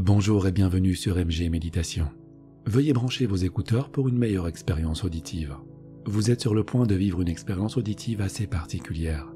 Bonjour et bienvenue sur MG Méditation. Veuillez brancher vos écouteurs pour une meilleure expérience auditive. Vous êtes sur le point de vivre une expérience auditive assez particulière.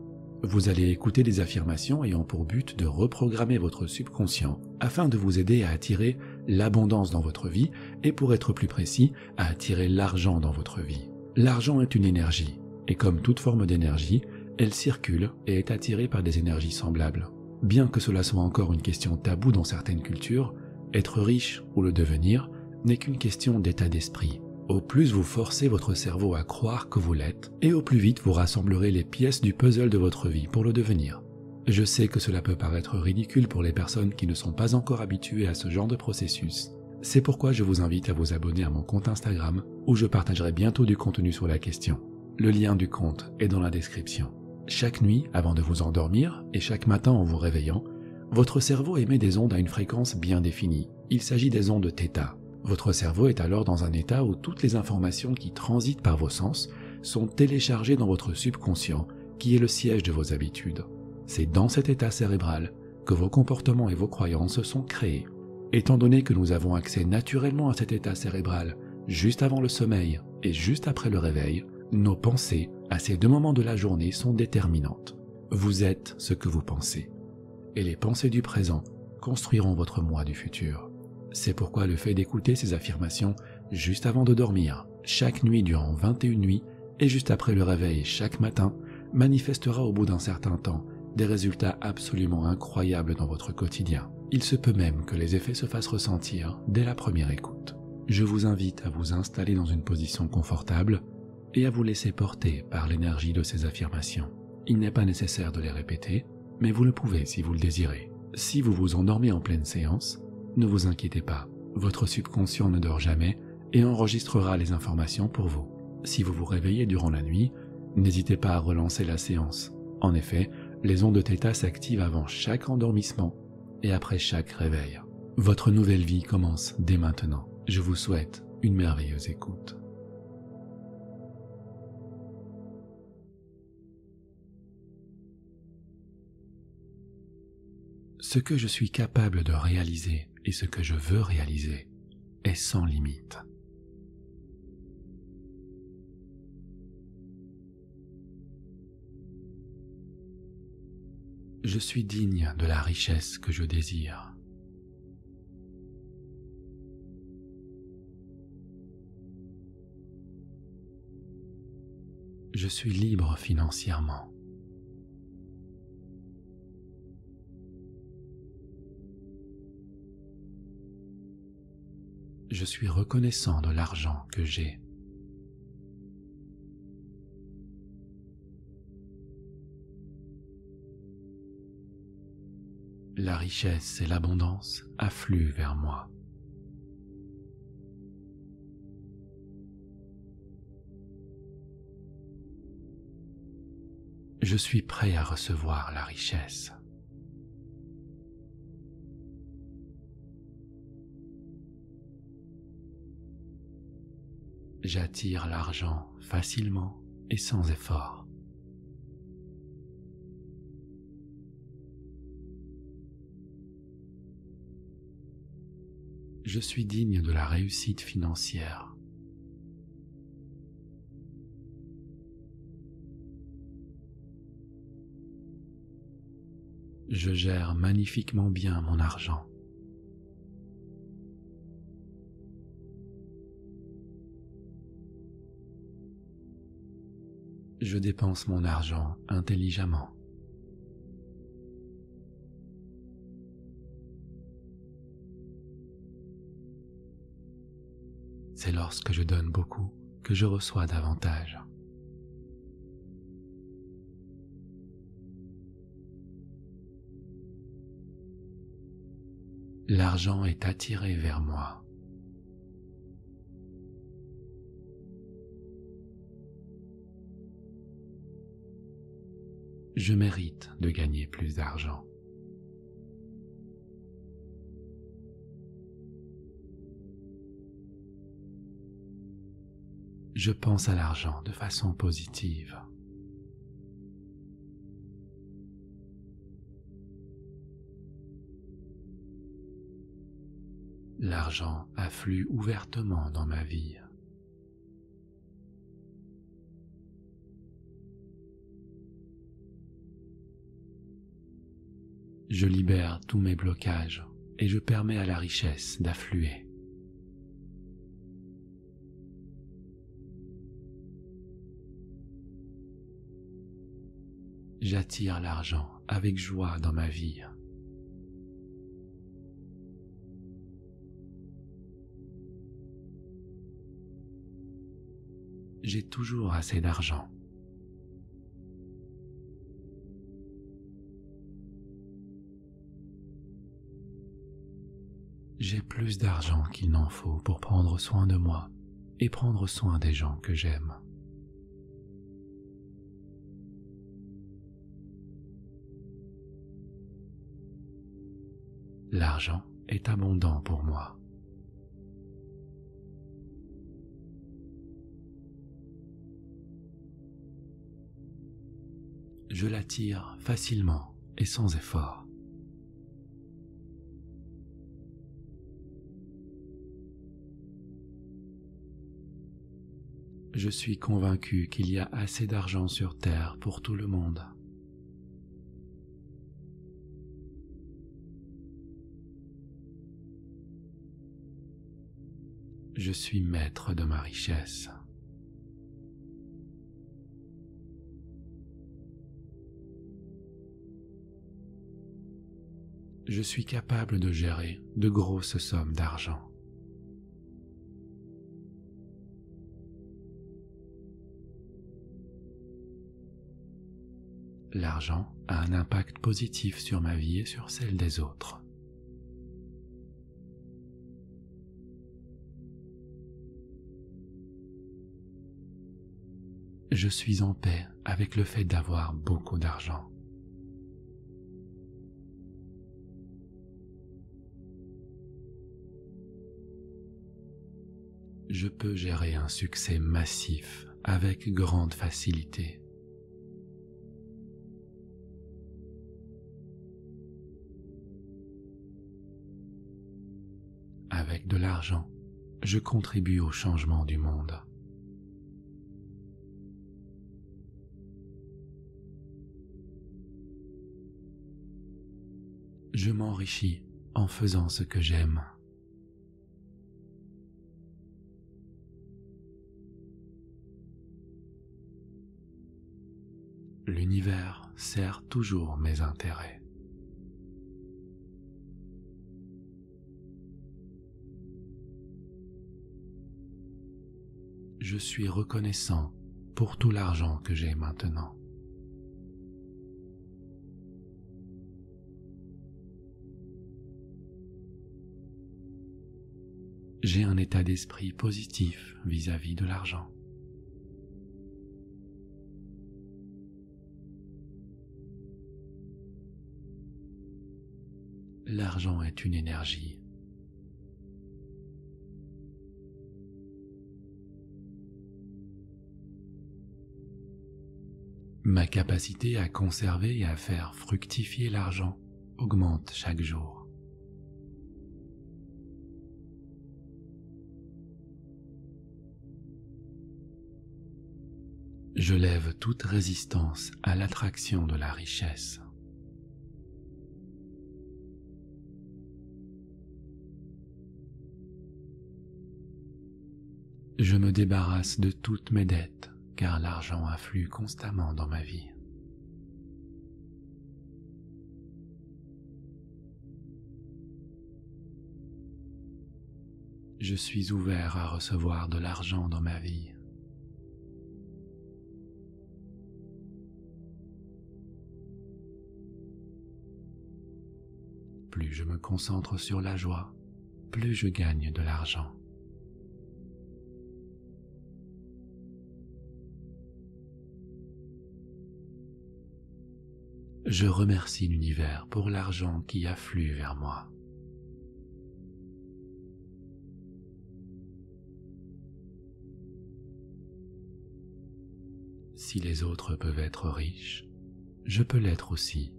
Vous allez écouter des affirmations ayant pour but de reprogrammer votre subconscient afin de vous aider à attirer l'abondance dans votre vie et, pour être plus précis, à attirer l'argent dans votre vie. L'argent est une énergie et, comme toute forme d'énergie, elle circule et est attirée par des énergies semblables. Bien que cela soit encore une question taboue dans certaines cultures, être riche ou le devenir n'est qu'une question d'état d'esprit. Au plus vous forcez votre cerveau à croire que vous l'êtes, et au plus vite vous rassemblerez les pièces du puzzle de votre vie pour le devenir. Je sais que cela peut paraître ridicule pour les personnes qui ne sont pas encore habituées à ce genre de processus. C'est pourquoi je vous invite à vous abonner à mon compte Instagram, où je partagerai bientôt du contenu sur la question. Le lien du compte est dans la description. Chaque nuit, avant de vous endormir, et chaque matin en vous réveillant, votre cerveau émet des ondes à une fréquence bien définie. Il s'agit des ondes θ. Votre cerveau est alors dans un état où toutes les informations qui transitent par vos sens sont téléchargées dans votre subconscient, qui est le siège de vos habitudes. C'est dans cet état cérébral que vos comportements et vos croyances sont créés. Étant donné que nous avons accès naturellement à cet état cérébral juste avant le sommeil et juste après le réveil, nos pensées, à ces deux moments de la journée, sont déterminantes. Vous êtes ce que vous pensez. Et les pensées du présent construiront votre moi du futur. C'est pourquoi le fait d'écouter ces affirmations juste avant de dormir, chaque nuit durant 21 nuits, et juste après le réveil chaque matin, manifestera au bout d'un certain temps des résultats absolument incroyables dans votre quotidien. Il se peut même que les effets se fassent ressentir dès la première écoute. Je vous invite à vous installer dans une position confortable et à vous laisser porter par l'énergie de ces affirmations. Il n'est pas nécessaire de les répéter, mais vous le pouvez si vous le désirez. Si vous vous endormez en pleine séance, ne vous inquiétez pas, votre subconscient ne dort jamais et enregistrera les informations pour vous. Si vous vous réveillez durant la nuit, n'hésitez pas à relancer la séance. En effet, les ondes θ s'activent avant chaque endormissement et après chaque réveil. Votre nouvelle vie commence dès maintenant. Je vous souhaite une merveilleuse écoute. Ce que je suis capable de réaliser et ce que je veux réaliser est sans limite. Je suis digne de la richesse que je désire. Je suis libre financièrement. Je suis reconnaissant de l'argent que j'ai. La richesse et l'abondance affluent vers moi. Je suis prêt à recevoir la richesse. J'attire l'argent facilement et sans effort. Je suis digne de la réussite financière. Je gère magnifiquement bien mon argent. Je dépense mon argent intelligemment. C'est lorsque je donne beaucoup que je reçois davantage. L'argent est attiré vers moi. Je mérite de gagner plus d'argent. Je pense à l'argent de façon positive. L'argent afflue ouvertement dans ma vie. Je libère tous mes blocages et je permets à la richesse d'affluer. J'attire l'argent avec joie dans ma vie. J'ai toujours assez d'argent. J'ai plus d'argent qu'il n'en faut pour prendre soin de moi et prendre soin des gens que j'aime. L'argent est abondant pour moi. Je l'attire facilement et sans effort. Je suis convaincu qu'il y a assez d'argent sur Terre pour tout le monde. Je suis maître de ma richesse. Je suis capable de gérer de grosses sommes d'argent. L'argent a un impact positif sur ma vie et sur celle des autres. Je suis en paix avec le fait d'avoir beaucoup d'argent. Je peux gérer un succès massif avec grande facilité. Avec de l'argent, je contribue au changement du monde. Je m'enrichis en faisant ce que j'aime. L'univers sert toujours mes intérêts. Je suis reconnaissant pour tout l'argent que j'ai maintenant. J'ai un état d'esprit positif vis-à-vis de l'argent. L'argent est une énergie. Ma capacité à conserver et à faire fructifier l'argent augmente chaque jour. Je lève toute résistance à l'attraction de la richesse. Je me débarrasse de toutes mes dettes, car l'argent afflue constamment dans ma vie. Je suis ouvert à recevoir de l'argent dans ma vie. Plus je me concentre sur la joie, plus je gagne de l'argent. Je remercie l'univers pour l'argent qui afflue vers moi. Si les autres peuvent être riches, je peux l'être aussi.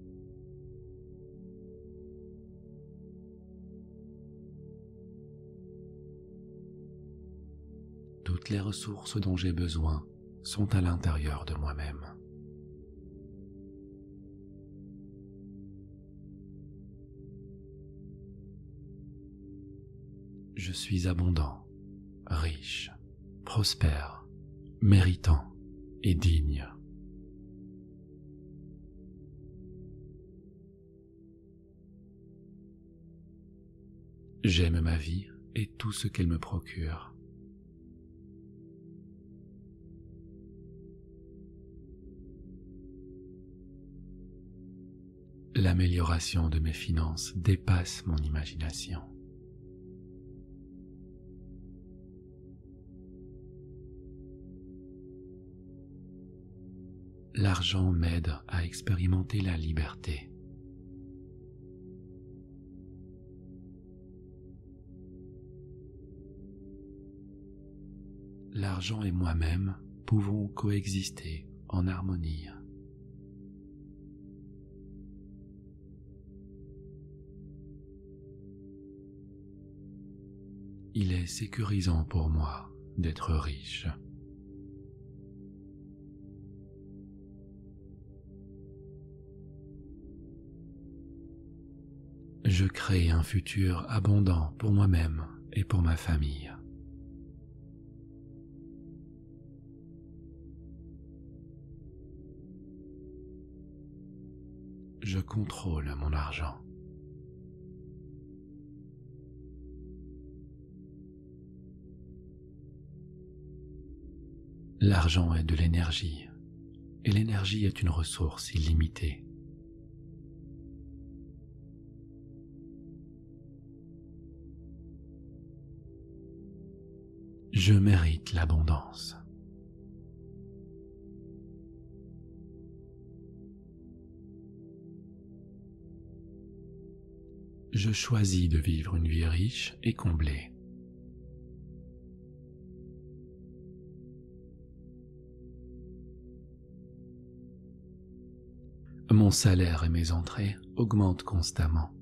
toutes les ressources dont j'ai besoin sont à l'intérieur de moi-même. Je suis abondant, riche, prospère, méritant et digne. J'aime ma vie et tout ce qu'elle me procure. L'amélioration de mes finances dépasse mon imagination. L'argent m'aide à expérimenter la liberté. L'argent et moi-même pouvons coexister en harmonie. Il est sécurisant pour moi d'être riche. Je crée un futur abondant pour moi-même et pour ma famille. Je contrôle mon argent. L'argent est de l'énergie, et l'énergie est une ressource illimitée. Je mérite l'abondance. Je choisis de vivre une vie riche et comblée. Mon salaire et mes entrées augmentent constamment.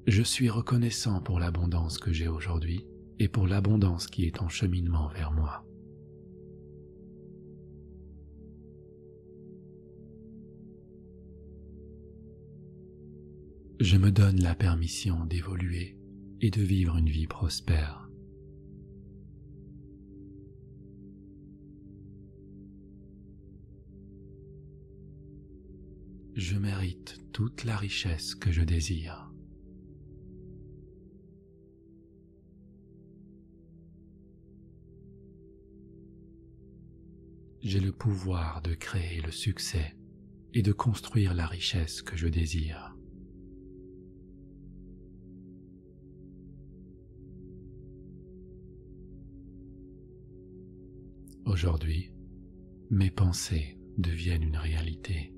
Je suis reconnaissant pour l'abondance que j'ai aujourd'hui et pour l'abondance qui est en cheminement vers moi. Je me donne la permission d'évoluer et de vivre une vie prospère. Je mérite toute la richesse que je désire. J'ai le pouvoir de créer le succès et de construire la richesse que je désire. Aujourd'hui, mes pensées deviennent une réalité.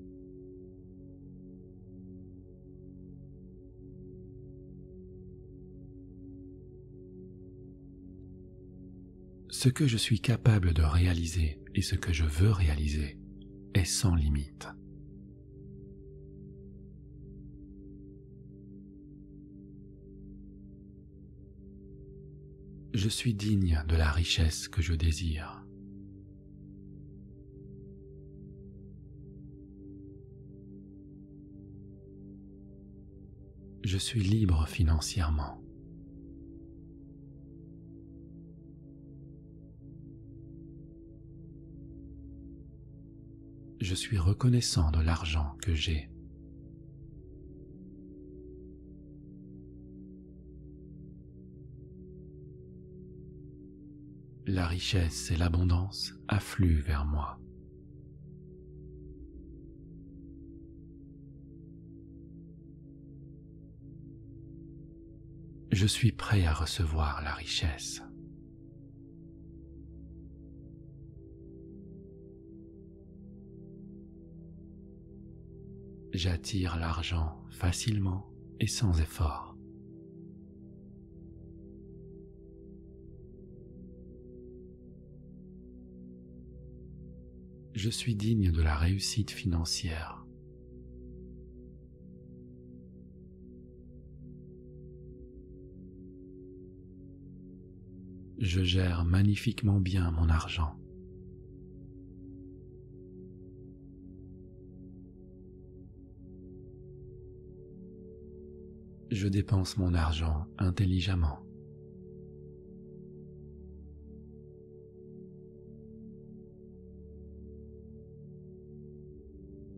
Ce que je suis capable de réaliser et ce que je veux réaliser est sans limite. Je suis digne de la richesse que je désire. Je suis libre financièrement. Je suis reconnaissant de l'argent que j'ai. La richesse et l'abondance affluent vers moi. Je suis prêt à recevoir la richesse. J'attire l'argent facilement et sans effort. Je suis digne de la réussite financière. Je gère magnifiquement bien mon argent. Je dépense mon argent intelligemment.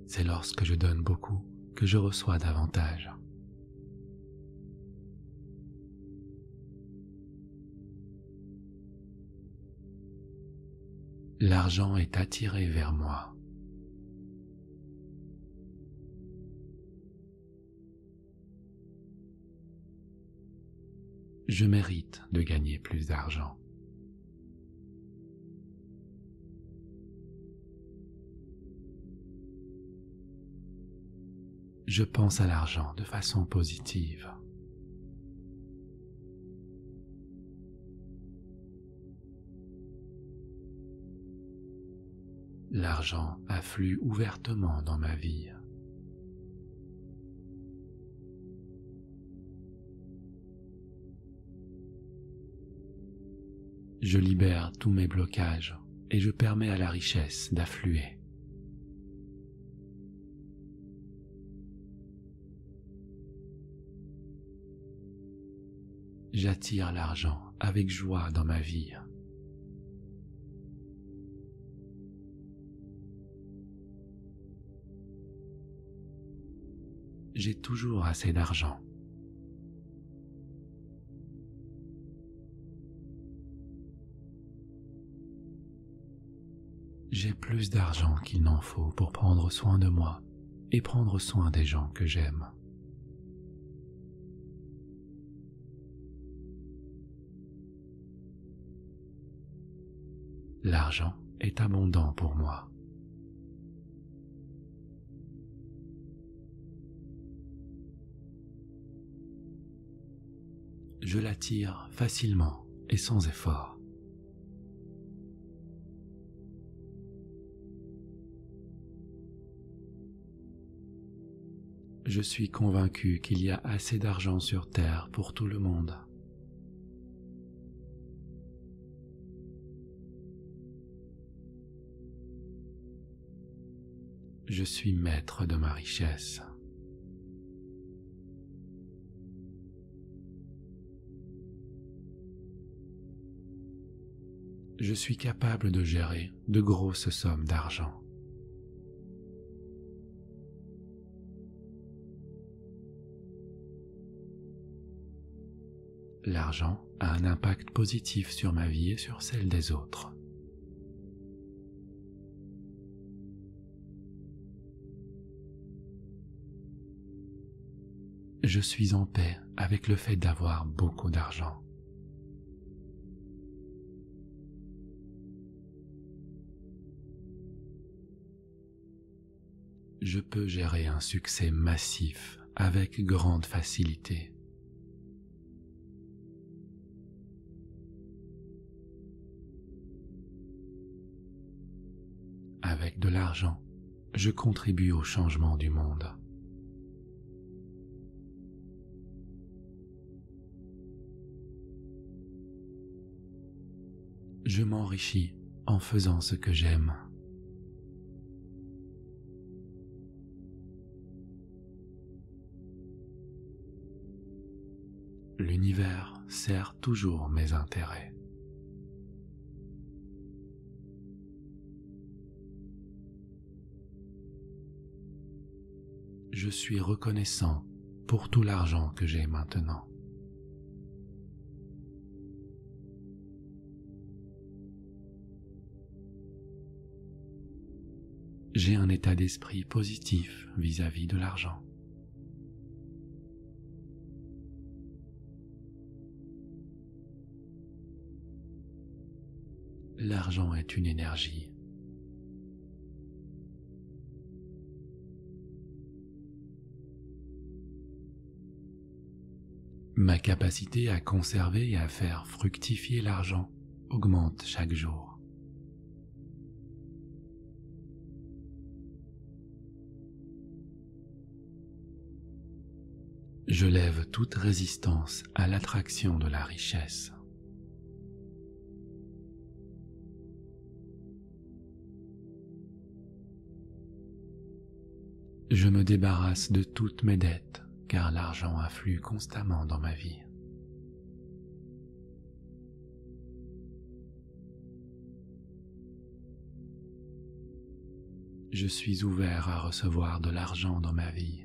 C'est lorsque je donne beaucoup que je reçois davantage. L'argent est attiré vers moi. Je mérite de gagner plus d'argent. Je pense à l'argent de façon positive. L'argent afflue ouvertement dans ma vie. Je libère tous mes blocages et je permets à la richesse d'affluer. J'attire l'argent avec joie dans ma vie. J'ai toujours assez d'argent. J'ai plus d'argent qu'il n'en faut pour prendre soin de moi et prendre soin des gens que j'aime. L'argent est abondant pour moi. Je l'attire facilement et sans effort. Je suis convaincu qu'il y a assez d'argent sur Terre pour tout le monde. Je suis maître de ma richesse. Je suis capable de gérer de grosses sommes d'argent. L'argent a un impact positif sur ma vie et sur celle des autres. Je suis en paix avec le fait d'avoir beaucoup d'argent. Je peux gérer un succès massif avec grande facilité. Avec de l'argent, je contribue au changement du monde. Je m'enrichis en faisant ce que j'aime. L'univers sert toujours mes intérêts. Je suis reconnaissant pour tout l'argent que j'ai maintenant. J'ai un état d'esprit positif vis-à-vis de l'argent. L'argent est une énergie. Ma capacité à conserver et à faire fructifier l'argent augmente chaque jour. Je lève toute résistance à l'attraction de la richesse. Je me débarrasse de toutes mes dettes, car l'argent afflue constamment dans ma vie. Je suis ouvert à recevoir de l'argent dans ma vie.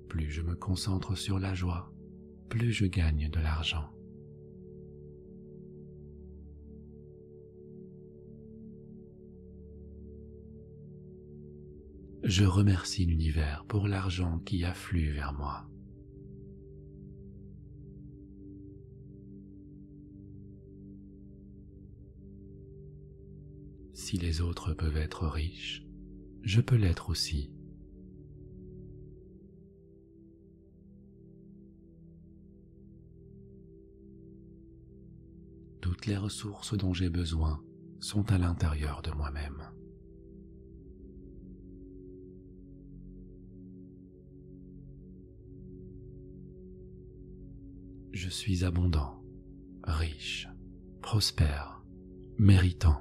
Plus je me concentre sur la joie, plus je gagne de l'argent. Je remercie l'univers pour l'argent qui afflue vers moi. Si les autres peuvent être riches, je peux l'être aussi. Toutes les ressources dont j'ai besoin sont à l'intérieur de moi-même. Je suis abondant, riche, prospère, méritant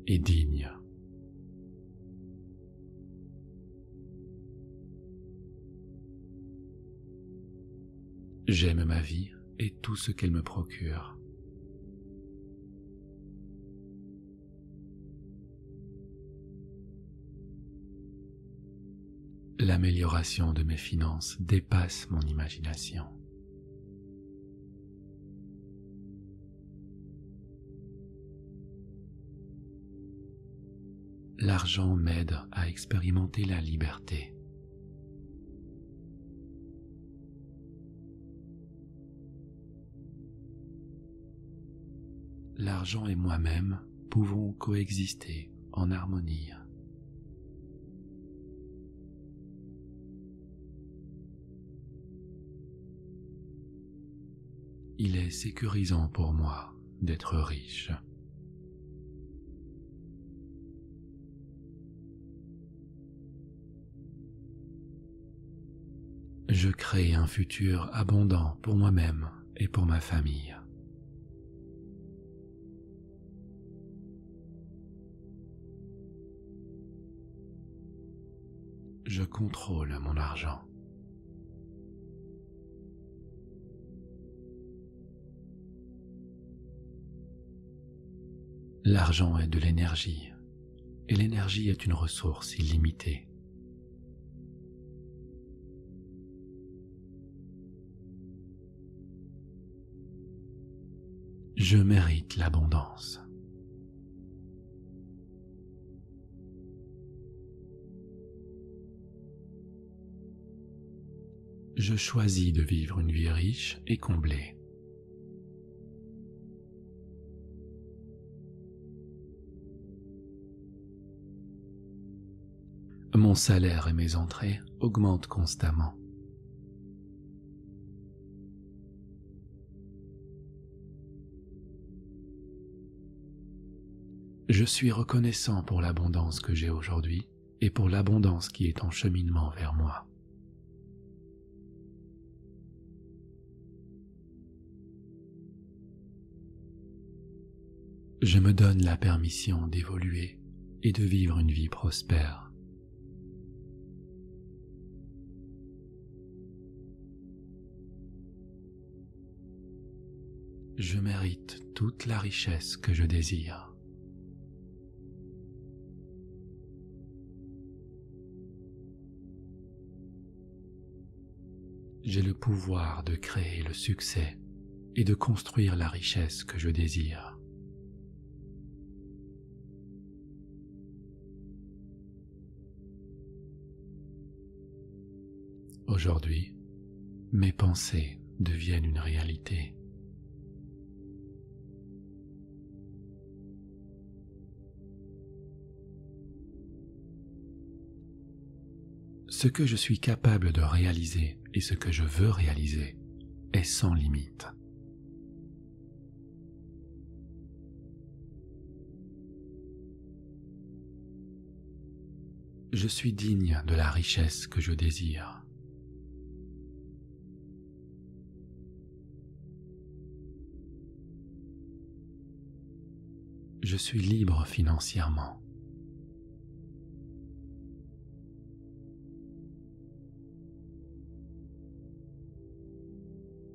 et digne. J'aime ma vie et tout ce qu'elle me procure. L'amélioration de mes finances dépasse mon imagination. L'argent m'aide à expérimenter la liberté. L'argent et moi-même pouvons coexister en harmonie. Il est sécurisant pour moi d'être riche. Je crée un futur abondant pour moi-même et pour ma famille. Je contrôle mon argent. L'argent est de l'énergie, et l'énergie est une ressource illimitée. Je mérite l'abondance. Je choisis de vivre une vie riche et comblée. Mon salaire et mes entrées augmentent constamment. Je suis reconnaissant pour l'abondance que j'ai aujourd'hui et pour l'abondance qui est en cheminement vers moi. Je me donne la permission d'évoluer et de vivre une vie prospère. Je mérite toute la richesse que je désire. J'ai le pouvoir de créer le succès et de construire la richesse que je désire. Aujourd'hui, mes pensées deviennent une réalité. Ce que je suis capable de réaliser et ce que je veux réaliser est sans limite. Je suis digne de la richesse que je désire. Je suis libre financièrement.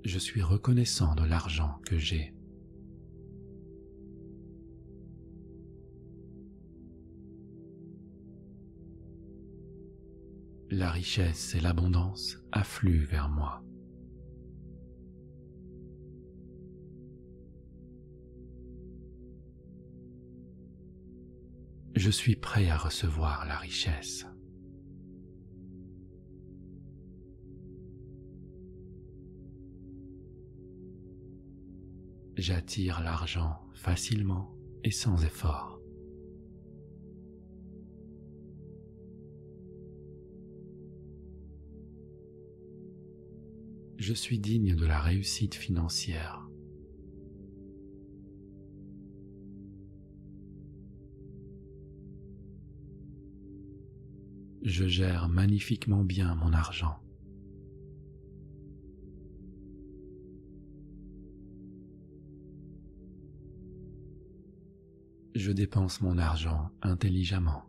Je suis reconnaissant de l'argent que j'ai. La richesse et l'abondance affluent vers moi. Je suis prêt à recevoir la richesse. J'attire l'argent facilement et sans effort. Je suis digne de la réussite financière. Je gère magnifiquement bien mon argent. Je dépense mon argent intelligemment.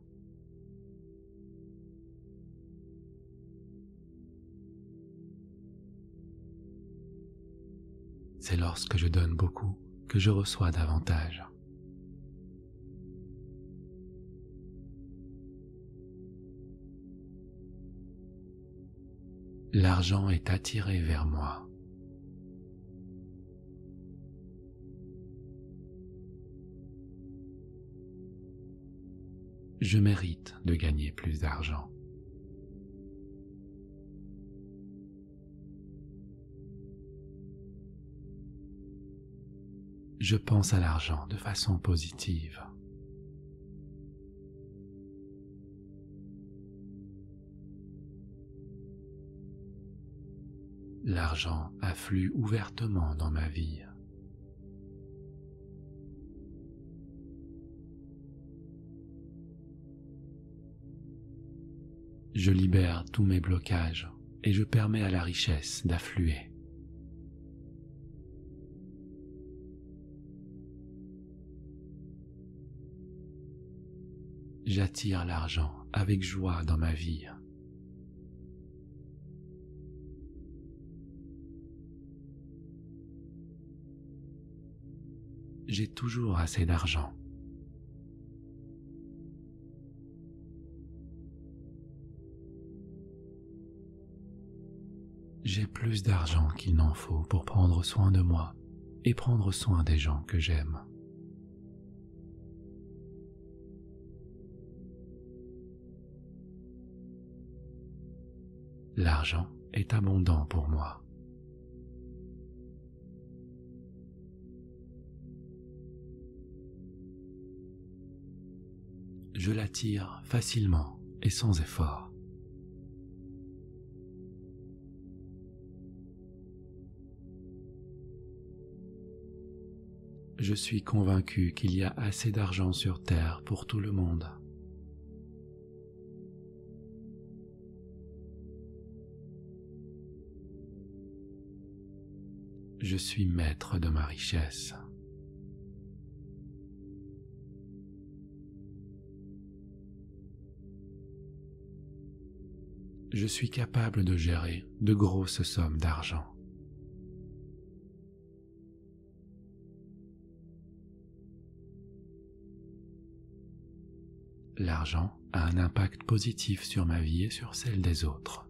C'est lorsque je donne beaucoup que je reçois davantage. L'argent est attiré vers moi. Je mérite de gagner plus d'argent. Je pense à l'argent de façon positive. L'argent afflue ouvertement dans ma vie. Je libère tous mes blocages et je permets à la richesse d'affluer. J'attire l'argent avec joie dans ma vie. J'ai toujours assez d'argent. J'ai plus d'argent qu'il n'en faut pour prendre soin de moi et prendre soin des gens que j'aime. L'argent est abondant pour moi. Je l'attire facilement et sans effort. Je suis convaincu qu'il y a assez d'argent sur Terre pour tout le monde. Je suis maître de ma richesse. Je suis capable de gérer de grosses sommes d'argent. L'argent a un impact positif sur ma vie et sur celle des autres.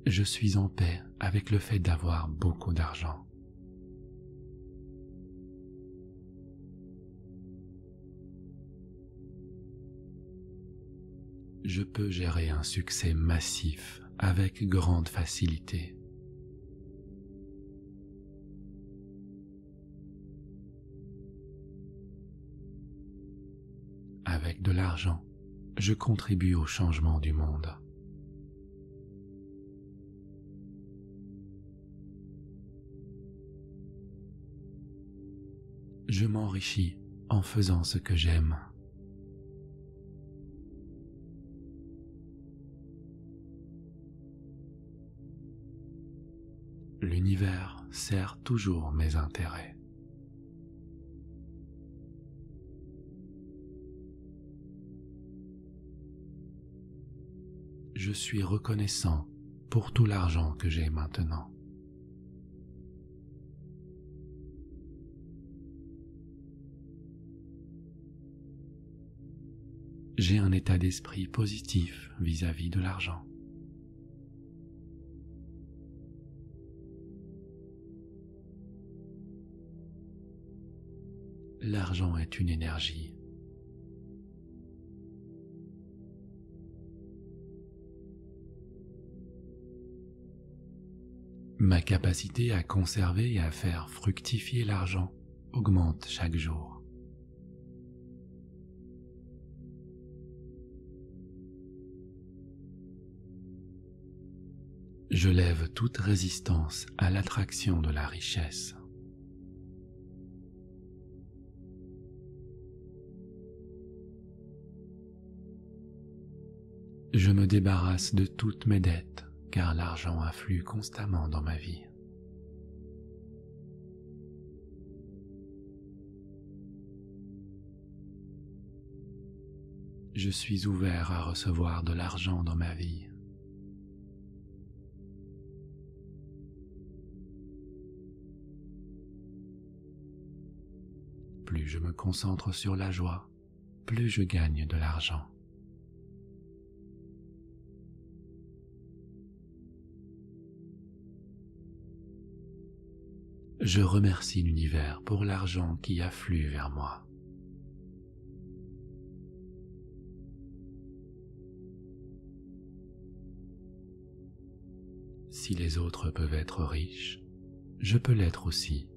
Je suis en paix avec le fait d'avoir beaucoup d'argent. Je peux gérer un succès massif avec grande facilité. Avec de l'argent, je contribue au changement du monde. Je m'enrichis en faisant ce que j'aime. L'univers sert toujours mes intérêts. Je suis reconnaissant pour tout l'argent que j'ai maintenant. J'ai un état d'esprit positif vis-à-vis de l'argent. L'argent est une énergie. Ma capacité à conserver et à faire fructifier l'argent augmente chaque jour. Je lève toute résistance à l'attraction de la richesse. Je me débarrasse de toutes mes dettes, car l'argent afflue constamment dans ma vie. Je suis ouvert à recevoir de l'argent dans ma vie. Plus je me concentre sur la joie, plus je gagne de l'argent. Je remercie l'univers pour l'argent qui afflue vers moi. Si les autres peuvent être riches, je peux l'être aussi.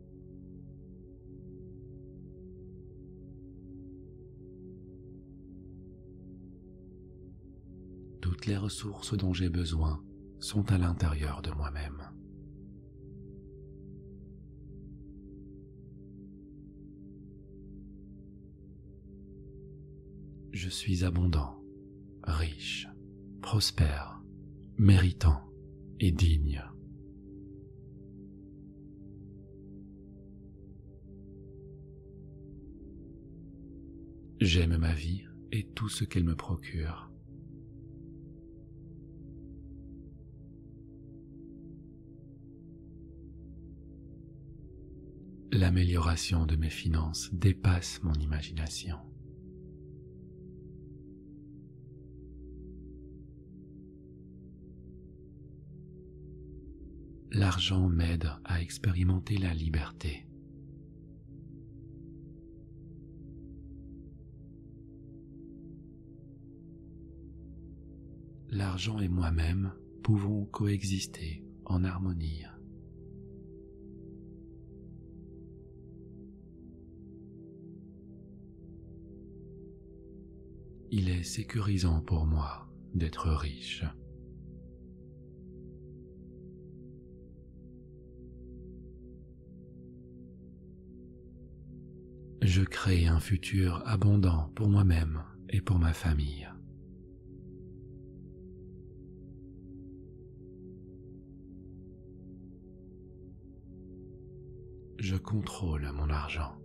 Toutes les ressources dont j'ai besoin sont à l'intérieur de moi-même. Je suis abondant, riche, prospère, méritant et digne. J'aime ma vie et tout ce qu'elle me procure. L'amélioration de mes finances dépasse mon imagination. L'argent m'aide à expérimenter la liberté. L'argent et moi-même pouvons coexister en harmonie. Il est sécurisant pour moi d'être riche. Je crée un futur abondant pour moi-même et pour ma famille. Je contrôle mon argent.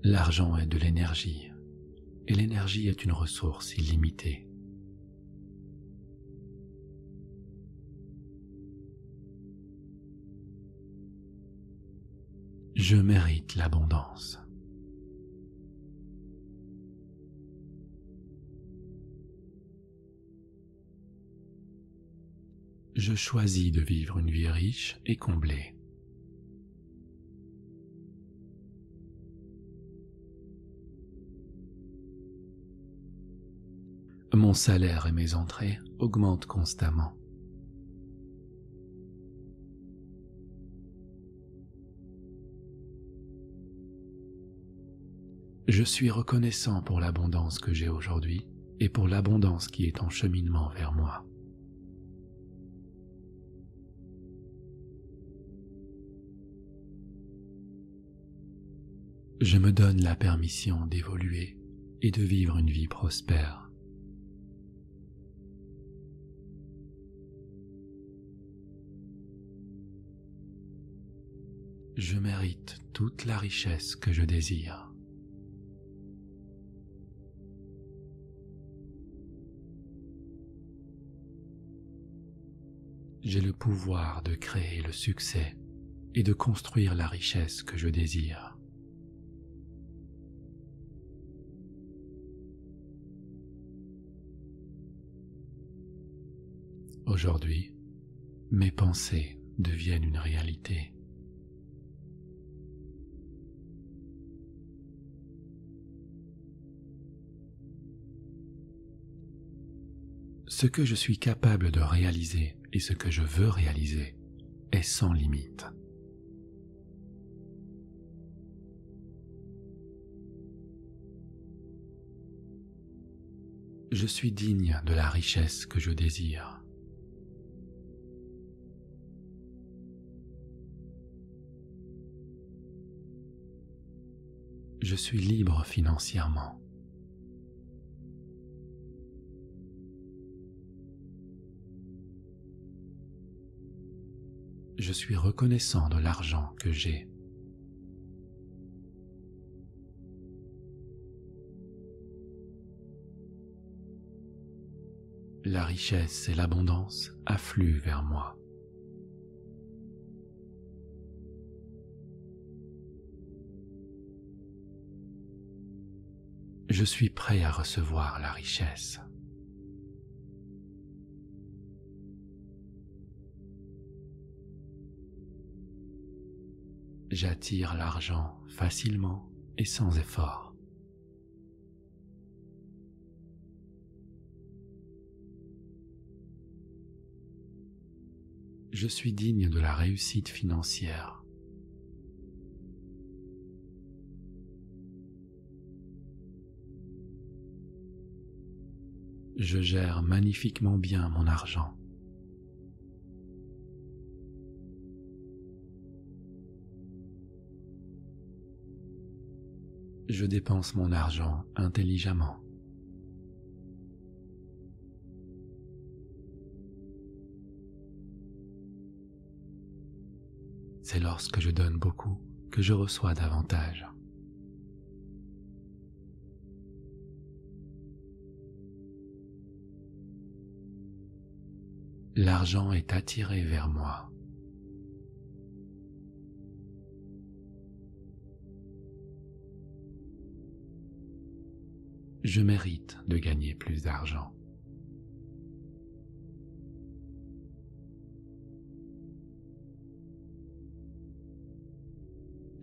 L'argent est de l'énergie, et l'énergie est une ressource illimitée. Je mérite l'abondance. Je choisis de vivre une vie riche et comblée. Mon salaire et mes entrées augmentent constamment. Je suis reconnaissant pour l'abondance que j'ai aujourd'hui et pour l'abondance qui est en cheminement vers moi. Je me donne la permission d'évoluer et de vivre une vie prospère. Je mérite toute la richesse que je désire. J'ai le pouvoir de créer le succès et de construire la richesse que je désire. Aujourd'hui, mes pensées deviennent une réalité. Ce que je suis capable de réaliser et ce que je veux réaliser est sans limite. Je suis digne de la richesse que je désire. Je suis libre financièrement. Je suis reconnaissant de l'argent que j'ai. La richesse et l'abondance affluent vers moi. Je suis prêt à recevoir la richesse. J'attire l'argent facilement et sans effort. Je suis digne de la réussite financière. Je gère magnifiquement bien mon argent. Je dépense mon argent intelligemment. C'est lorsque je donne beaucoup que je reçois davantage. L'argent est attiré vers moi. Je mérite de gagner plus d'argent.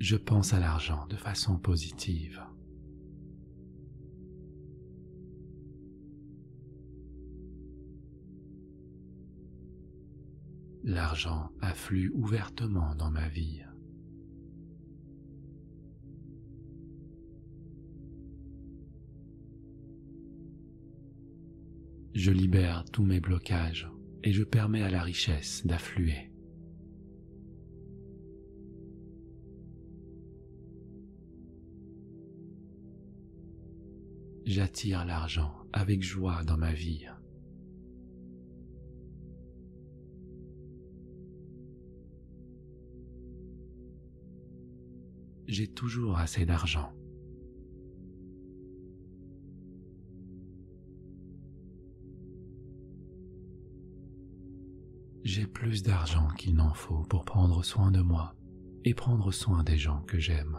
Je pense à l'argent de façon positive. L'argent afflue ouvertement dans ma vie. Je libère tous mes blocages et je permets à la richesse d'affluer. J'attire l'argent avec joie dans ma vie. J'ai toujours assez d'argent. J'ai plus d'argent qu'il n'en faut pour prendre soin de moi et prendre soin des gens que j'aime.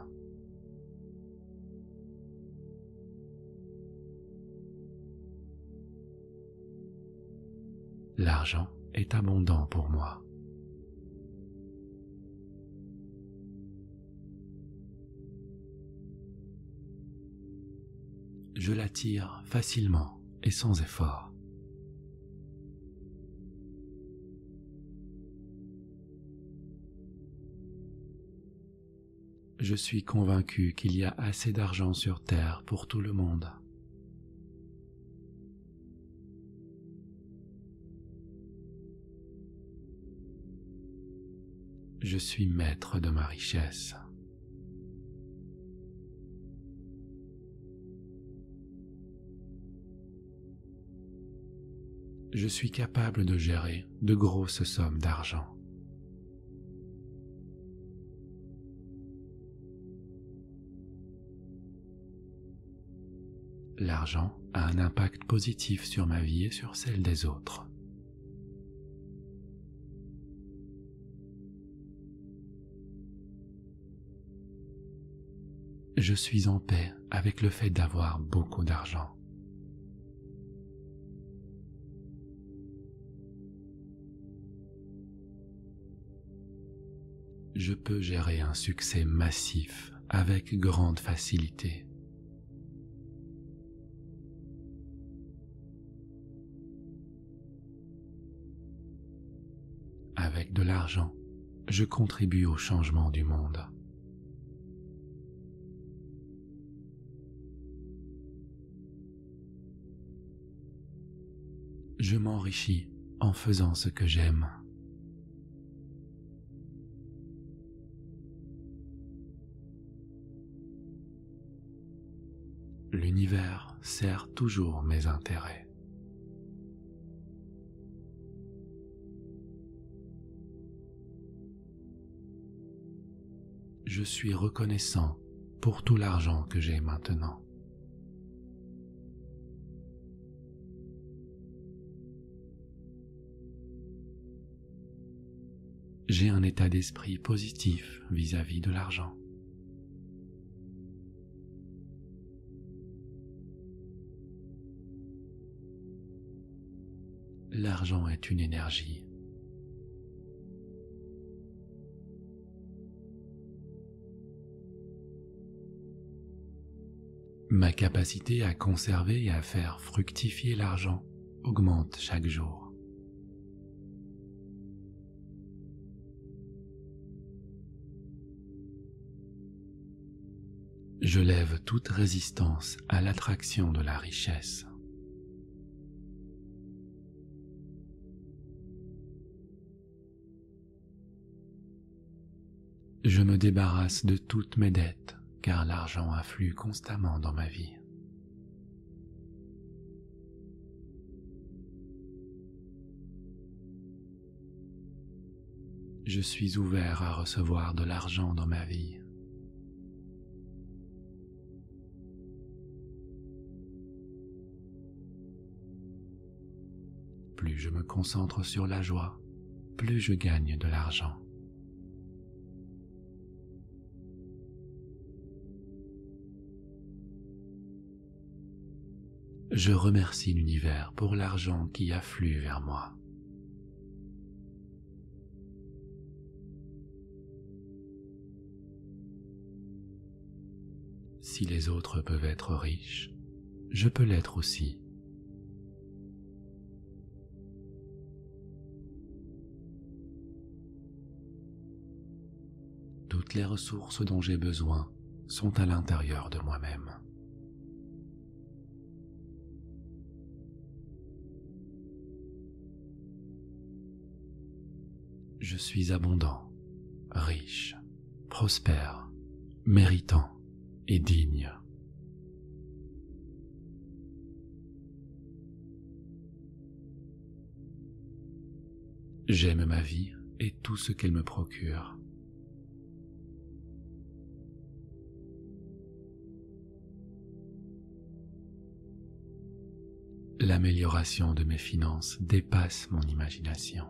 L'argent est abondant pour moi. Je l'attire facilement et sans effort. Je suis convaincu qu'il y a assez d'argent sur Terre pour tout le monde. Je suis maître de ma richesse. je suis capable de gérer de grosses sommes d'argent. L'argent a un impact positif sur ma vie et sur celle des autres. Je suis en paix avec le fait d'avoir beaucoup d'argent. Je peux gérer un succès massif avec grande facilité. Avec de l'argent, je contribue au changement du monde. Je m'enrichis en faisant ce que j'aime. L'univers sert toujours mes intérêts. Je suis reconnaissant pour tout l'argent que j'ai maintenant. J'ai un état d'esprit positif vis-à-vis de l'argent. L'argent est une énergie. Ma capacité à conserver et à faire fructifier l'argent augmente chaque jour. Je lève toute résistance à l'attraction de la richesse. Je me débarrasse de toutes mes dettes, car l'argent afflue constamment dans ma vie. Je suis ouvert à recevoir de l'argent dans ma vie. Plus je me concentre sur la joie, plus je gagne de l'argent. Je remercie l'univers pour l'argent qui afflue vers moi. Si les autres peuvent être riches, je peux l'être aussi. Toutes les ressources dont j'ai besoin sont à l'intérieur de moi-même. Je suis abondant, riche, prospère, méritant et digne. J'aime ma vie et tout ce qu'elle me procure. L'amélioration de mes finances dépasse mon imagination.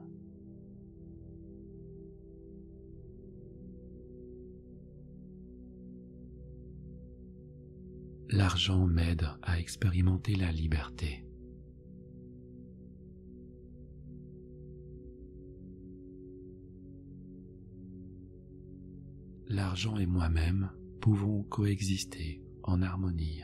L'argent m'aide à expérimenter la liberté. L'argent et moi-même pouvons coexister en harmonie.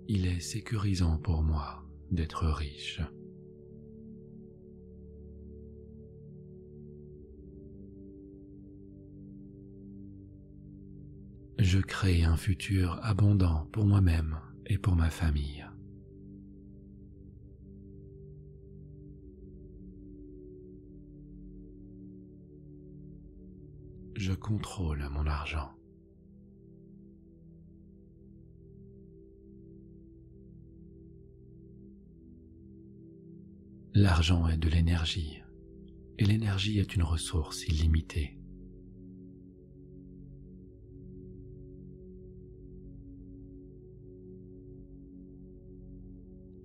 Il est sécurisant pour moi d'être riche. Je crée un futur abondant pour moi-même et pour ma famille. Je contrôle mon argent. L'argent est de l'énergie, et l'énergie est une ressource illimitée.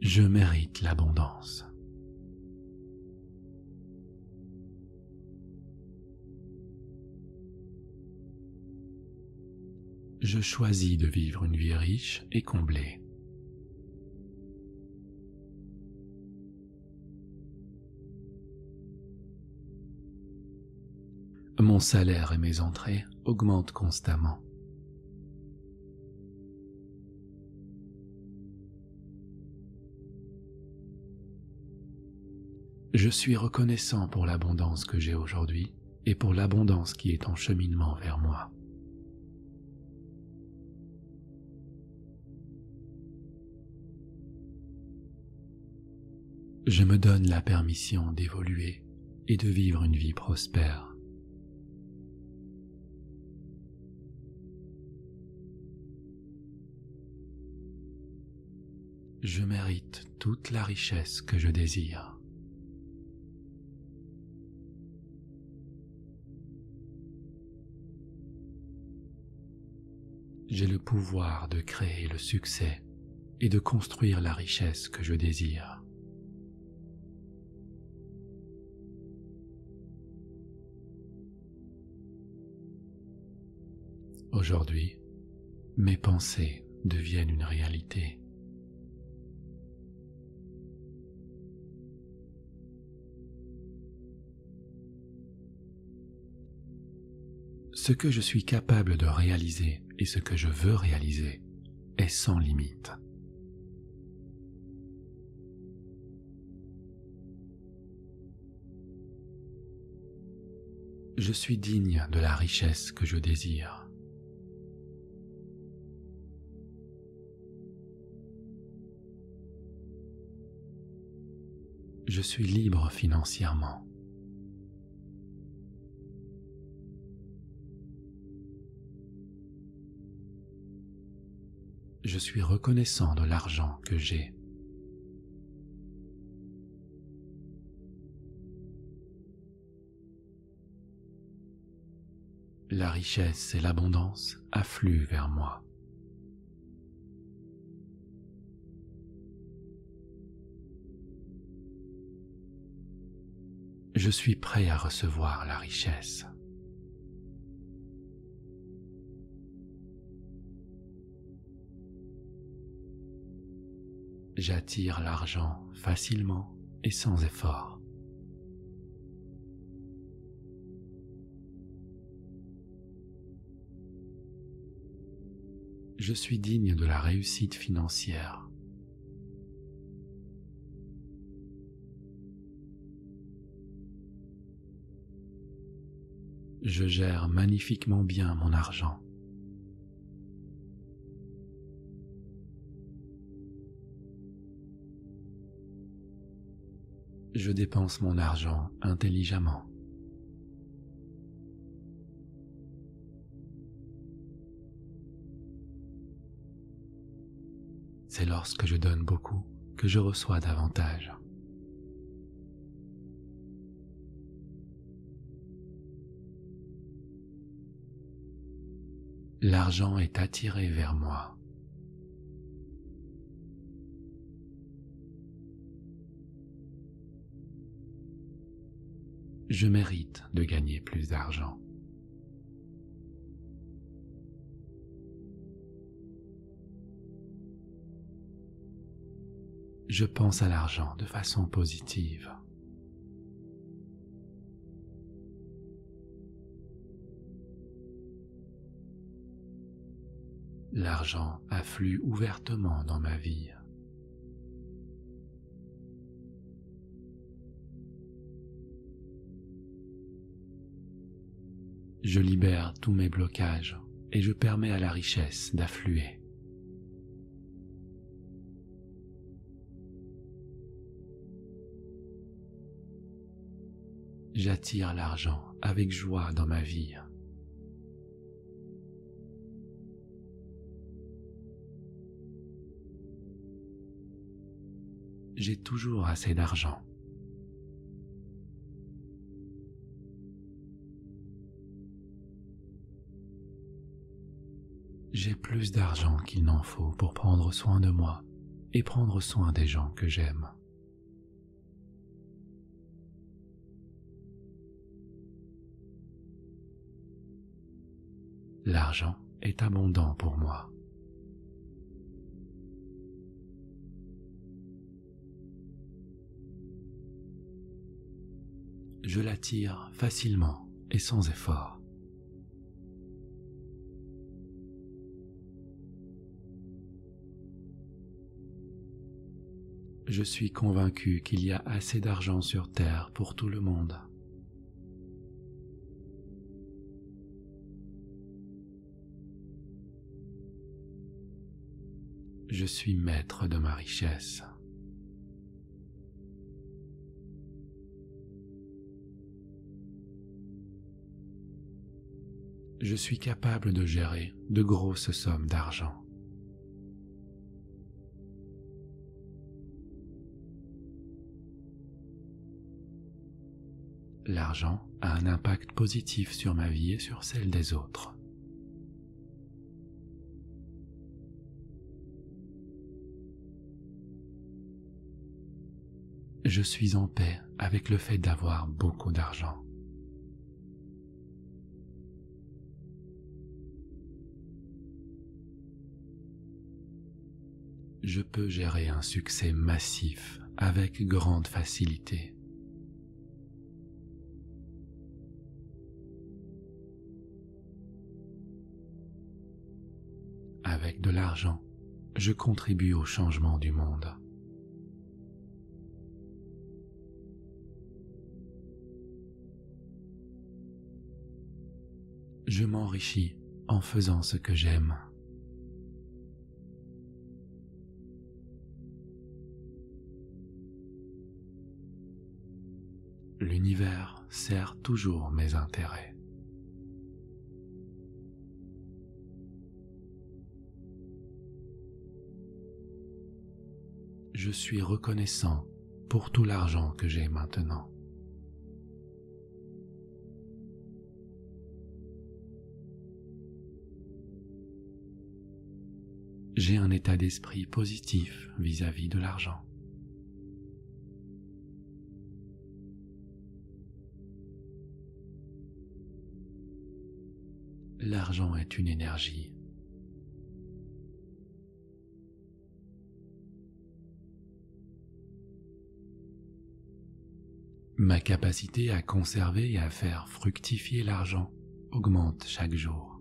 Je mérite l'abondance. Je choisis de vivre une vie riche et comblée. Mon salaire et mes entrées augmentent constamment. Je suis reconnaissant pour l'abondance que j'ai aujourd'hui et pour l'abondance qui est en cheminement vers moi. Je me donne la permission d'évoluer et de vivre une vie prospère. Je mérite toute la richesse que je désire. J'ai le pouvoir de créer le succès et de construire la richesse que je désire. Aujourd'hui, mes pensées deviennent une réalité. Ce que je suis capable de réaliser et ce que je veux réaliser est sans limite. Je suis digne de la richesse que je désire. Je suis libre financièrement. Je suis reconnaissant de l'argent que j'ai. La richesse et l'abondance affluent vers moi. Je suis prêt à recevoir la richesse. J'attire l'argent facilement et sans effort. Je suis digne de la réussite financière. Je gère magnifiquement bien mon argent. Je dépense mon argent intelligemment. C'est lorsque je donne beaucoup que je reçois davantage. L'argent est attiré vers moi. Je mérite de gagner plus d'argent. Je pense à l'argent de façon positive. L'argent afflue ouvertement dans ma vie. Je libère tous mes blocages et je permets à la richesse d'affluer. J'attire l'argent avec joie dans ma vie. J'ai toujours assez d'argent j'ai plus d'argent qu'il n'en faut pour prendre soin de moi et prendre soin des gens que j'aime. L'argent est abondant pour moi. Je l'attire facilement et sans effort. Je suis convaincu qu'il y a assez d'argent sur Terre pour tout le monde. Je suis maître de ma richesse. Je suis capable de gérer de grosses sommes d'argent. L'argent a un impact positif sur ma vie et sur celle des autres. Je suis en paix avec le fait d'avoir beaucoup d'argent. Je peux gérer un succès massif avec grande facilité. Avec de l'argent, je contribue au changement du monde. Je m'enrichis en faisant ce que j'aime. L'univers sert toujours mes intérêts. Je suis reconnaissant pour tout l'argent que j'ai maintenant. J'ai un état d'esprit positif vis-à-vis de l'argent. L'argent est une énergie. Ma capacité à conserver et à faire fructifier l'argent augmente chaque jour.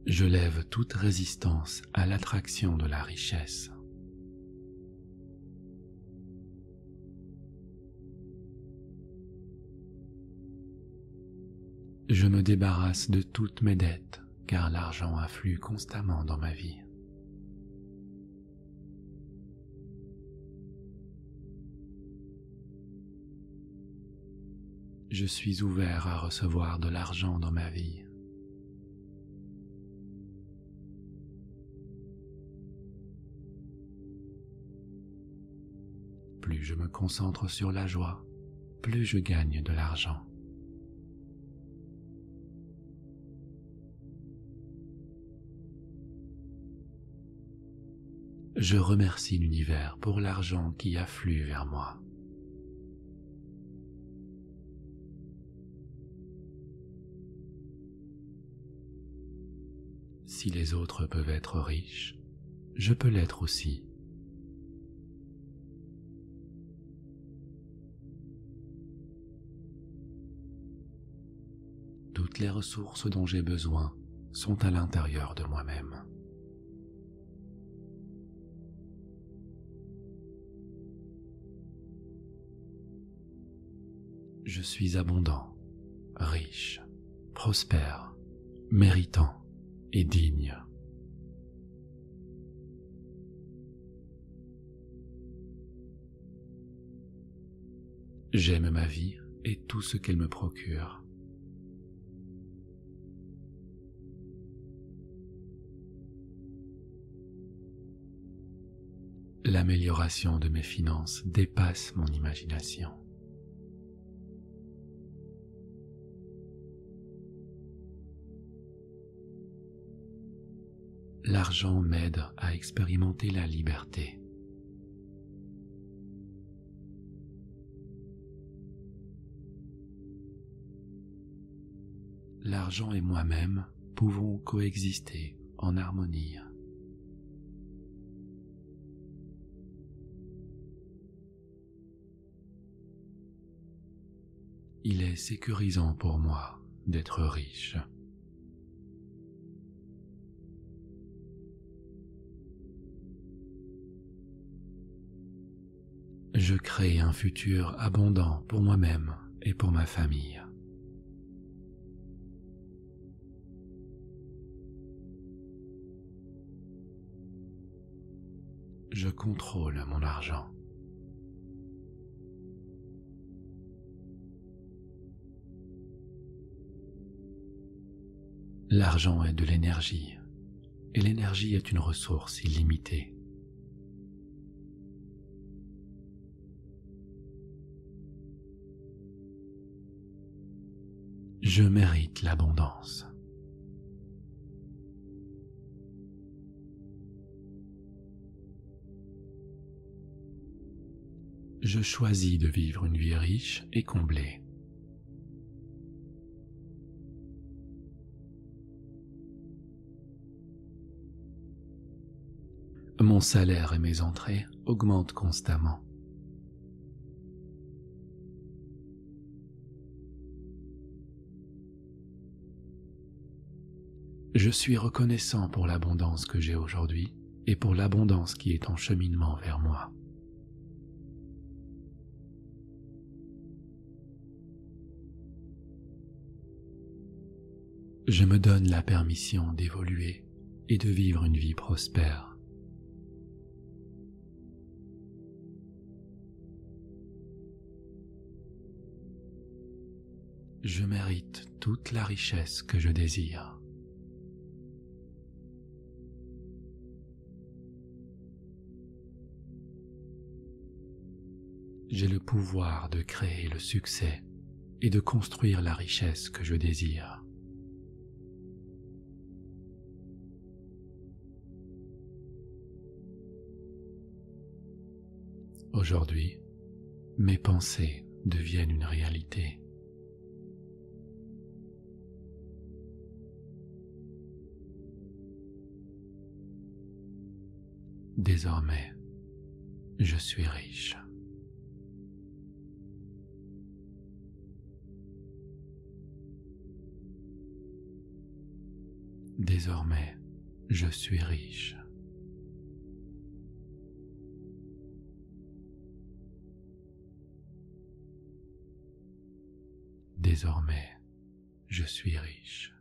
Je lève toute résistance à l'attraction de la richesse. Je me débarrasse de toutes mes dettes, car l'argent afflue constamment dans ma vie. Je suis ouvert à recevoir de l'argent dans ma vie. Plus je me concentre sur la joie, plus je gagne de l'argent. Je remercie l'univers pour l'argent qui afflue vers moi. Si les autres peuvent être riches, je peux l'être aussi. Toutes les ressources dont j'ai besoin sont à l'intérieur de moi-même. Je suis abondant, riche, prospère, méritant et digne. J'aime ma vie et tout ce qu'elle me procure. L'amélioration de mes finances dépasse mon imagination. l'argent m'aide à expérimenter la liberté. L'argent et moi-même pouvons coexister en harmonie. Il est sécurisant pour moi d'être riche. Je crée un futur abondant pour moi-même et pour ma famille. Je contrôle mon argent. L'argent est de l'énergie, et l'énergie est une ressource illimitée. Je mérite l'abondance. Je choisis de vivre une vie riche et comblée. Mon salaire et mes entrées augmentent constamment. Je suis reconnaissant pour l'abondance que j'ai aujourd'hui et pour l'abondance qui est en cheminement vers moi. Je me donne la permission d'évoluer et de vivre une vie prospère. Je mérite toute la richesse que je désire. J'ai le pouvoir de créer le succès et de construire la richesse que je désire. Aujourd'hui, mes pensées deviennent une réalité. Désormais, je suis riche. Désormais, je suis riche. Désormais, je suis riche.